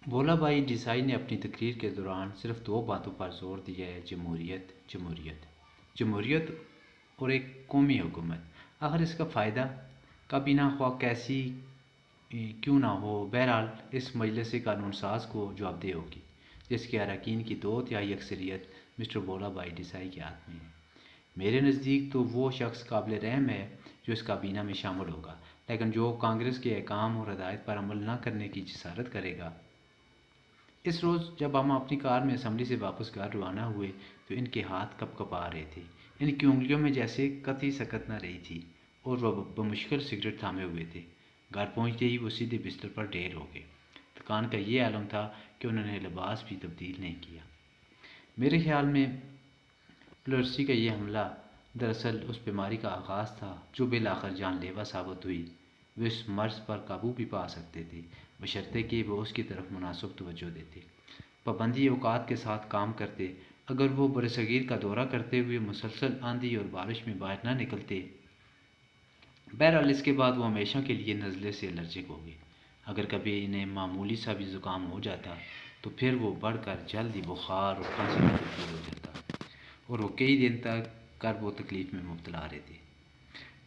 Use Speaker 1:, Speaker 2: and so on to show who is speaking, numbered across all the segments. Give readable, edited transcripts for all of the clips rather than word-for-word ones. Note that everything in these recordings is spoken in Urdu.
Speaker 1: بھولا بھائی دیسائی نے اپنی تقریر کے دوران صرف دو باتوں پر زور دیا ہے: جمہوریت، جمہوریت، جمہوریت اور ایک قومی حکومت۔ آخر اس کا فائدہ کابینہ خواہ کیسی کیوں نہ ہو، بہرحال اس مجلس قانون ساز کو جواب دہ ہوگی، جس کے اراکین کی 2/3 اکثریت مسٹر بھولا بھائی دیسائی کے ہاتھ میں ہے۔ میرے نزدیک تو وہ شخص قابل رحم ہے جو اس کابینہ میں شامل ہوگا، لیکن جو کانگریس کے احکام اور ہدایت پر عمل نہ کرنے کی جسارت کرے گا۔ اس روز جب ہم اپنی کار میں اسمبلی سے واپس گھر روانہ ہوئے تو ان کے ہاتھ کپ کپا رہے تھے، ان کی انگلیوں میں جیسے قطعی سکت نہ رہی تھی اور وہ بمشکل سگریٹ تھامے ہوئے تھے۔ گھر پہنچتے ہی وہ سیدھے بستر پر ڈھیر ہو گئے۔ تھکان کا یہ عالم تھا کہ انہوں نے لباس بھی تبدیل نہیں کیا۔ میرے خیال میں پلیورسی کا یہ حملہ دراصل اس بیماری کا آغاز تھا جو بالآخر جان لیوا ثابت ہوئی۔ وہ اس مرض پر قابو بھی پا سکتے تھے، بشرطے کہ وہ اس کی طرف مناسب توجہ دیتے، پابندی اوقات کے ساتھ کام کرتے۔ اگر وہ برصغیر کا دورہ کرتے ہوئے مسلسل آندھی اور بارش میں باہر نہ نکلتے، بہرحال اس کے بعد وہ ہمیشہ کے لیے نزلے سے الرجک ہو گئے۔ اگر کبھی انہیں معمولی سا بھی زکام ہو جاتا تو پھر وہ بڑھ کر جلد ہی بخار اور کھانسی میں تبدیل ہو جاتا، اور وہ کئی دن تک کرب و تکلیف میں مبتلا رہتے۔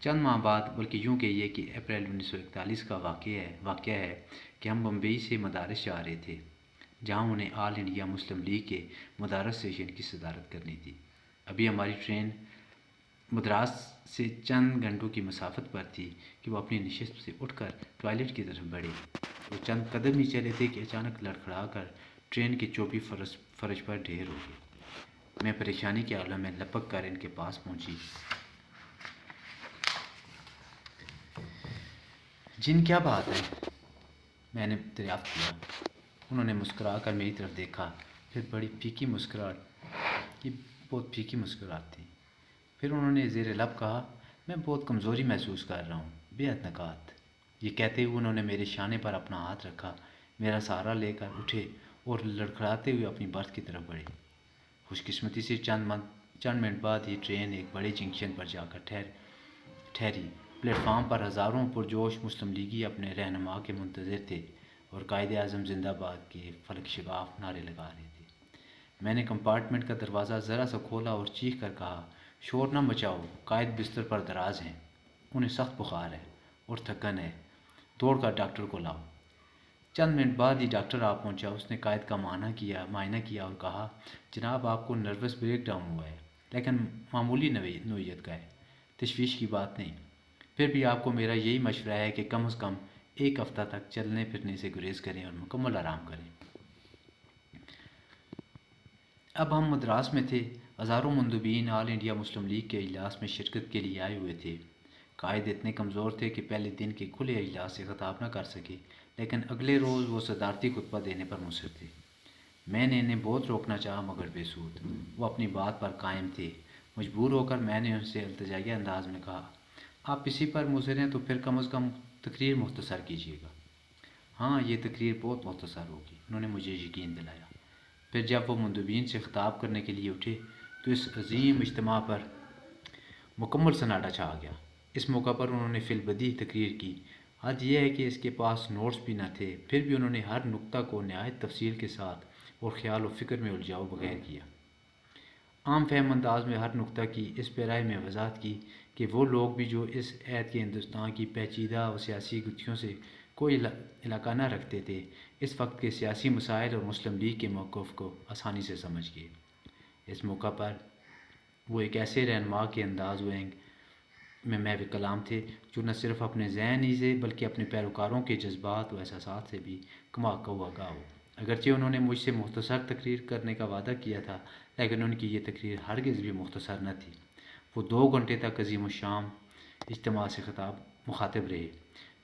Speaker 1: چند ماہ بعد، بلکہ یوں کہیے کہ اپریل 1941 کا واقعہ ہے کہ ہم بمبئی سے مدارس جا رہے تھے، جہاں انہیں آل انڈیا مسلم لیگ کے مدارس سیشن کی صدارت کرنی تھی۔ ابھی ہماری ٹرین مدراس سے چند گھنٹوں کی مسافت پر تھی کہ وہ اپنی نشست سے اٹھ کر ٹوائلٹ کی طرف بڑھے۔ وہ چند قدم ہی چلے تھے کہ اچانک لڑکھڑا کر ٹرین کے چوبی فرش پر ڈھیر ہو گئے۔ میں پریشانی کے عالم میں لپک کر ان کے پاس پہنچی۔ جن کیا بات ہے؟ میں نے دریافت کیا۔ انہوں نے مسکرا کر میری طرف دیکھا، پھر بڑی پھیکی مسکراہٹ، یہ بہت پھیکی مسکراہٹ تھی۔ پھر انہوں نے زیر لب کہا، میں بہت کمزوری محسوس کر رہا ہوں، بے حد نکات۔ یہ کہتے ہوئے انہوں نے میرے شانے پر اپنا ہاتھ رکھا، میرا سہارا لے کر اٹھے اور لڑکھڑاتے ہوئے اپنی برتھ کی طرف بڑھے۔ خوش قسمتی سے چند منٹ بعد ہی ٹرین ایک بڑے جنکشن پر جا کر ٹھہری۔ پلیٹ فارم پر ہزاروں پرجوش مسلم لیگی اپنے رہنما کے منتظر تھے اور قائد اعظم زندہ باد کے فلک شگاف نعرے لگا رہے تھے۔ میں نے کمپارٹمنٹ کا دروازہ ذرا سا کھولا اور چیخ کر کہا، شور نہ مچاؤ، قائد بستر پر دراز ہیں، انہیں سخت بخار ہے اور تھکن ہے، دوڑ کر ڈاکٹر کو لاؤ۔ چند منٹ بعد ہی ڈاکٹر آ پہنچا۔ اس نے قائد کا معائنہ کیا اور کہا، جناب آپ کو نروس بریک ڈاؤن ہوا ہے، لیکن معمولی نوعیت کا ہے، تشویش کی بات نہیں۔ پھر بھی آپ کو میرا یہی مشورہ ہے کہ کم از کم ایک ہفتہ تک چلنے پھرنے سے گریز کریں اور مکمل آرام کریں۔ اب ہم مدراس میں تھے۔ ہزاروں مندوبین آل انڈیا مسلم لیگ کے اجلاس میں شرکت کے لیے آئے ہوئے تھے۔ قائد اتنے کمزور تھے کہ پہلے دن کے کھلے اجلاس سے خطاب نہ کر سکے، لیکن اگلے روز وہ صدارتی خطبہ دینے پر مصر تھے۔ میں نے انہیں بہت روکنا چاہا مگر بے سود، وہ اپنی بات پر قائم تھے۔ مجبور ہو کر میں نے ان سے التجائیہ انداز میں کہا، آپ اسی پر مصر ہیں تو پھر کم از کم تقریر مختصر کیجیے گا۔ ہاں، یہ تقریر بہت مختصر ہوگی، انہوں نے مجھے یقین دلایا۔ پھر جب وہ مندوبین سے خطاب کرنے کے لیے اٹھے تو اس عظیم اجتماع پر مکمل سناٹا چھا گیا۔ اس موقع پر انہوں نے فی البدیہہ تقریر کی۔ حد یہ ہے کہ اس کے پاس نوٹس بھی نہ تھے، پھر بھی انہوں نے ہر نکتہ کو نہایت تفصیل کے ساتھ اور خیال و فکر میں الجھاؤ بغیر کیا۔ عام فہم انداز میں ہر نکتہ کی اس پیرائے میں وضاحت کی کہ وہ لوگ بھی جو اس عہد کے ہندوستان کی پیچیدہ و سیاسی گتھیوں سے کوئی علاقہ نہ رکھتے تھے، اس وقت کے سیاسی مسائل اور مسلم لیگ کے موقف کو آسانی سے سمجھ گئے۔ اس موقع پر وہ ایک ایسے رہنما کے انداز و آہنگ میں محو کلام تھے جو نہ صرف اپنے ذہن ہی سے بلکہ اپنے پیروکاروں کے جذبات و احساسات سے بھی کم آگاہ ہو۔ اگرچہ انہوں نے مجھ سے مختصر تقریر کرنے کا وعدہ کیا تھا، لیکن ان کی یہ تقریر ہرگز بھی مختصر نہ تھی۔ وہ 2 گھنٹے تک عظیم الشان اجتماع سے مخاطب رہے۔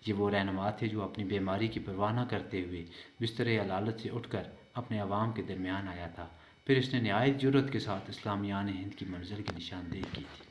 Speaker 1: یہ وہ رہنما تھے جو اپنی بیماری کی پرواہ نہ کرتے ہوئے بستر علالت سے اٹھ کر اپنے عوام کے درمیان آیا تھا۔ پھر اس نے نہایت جرأت کے ساتھ اسلامیان ہند کی منزل کی نشاندہی کی تھی۔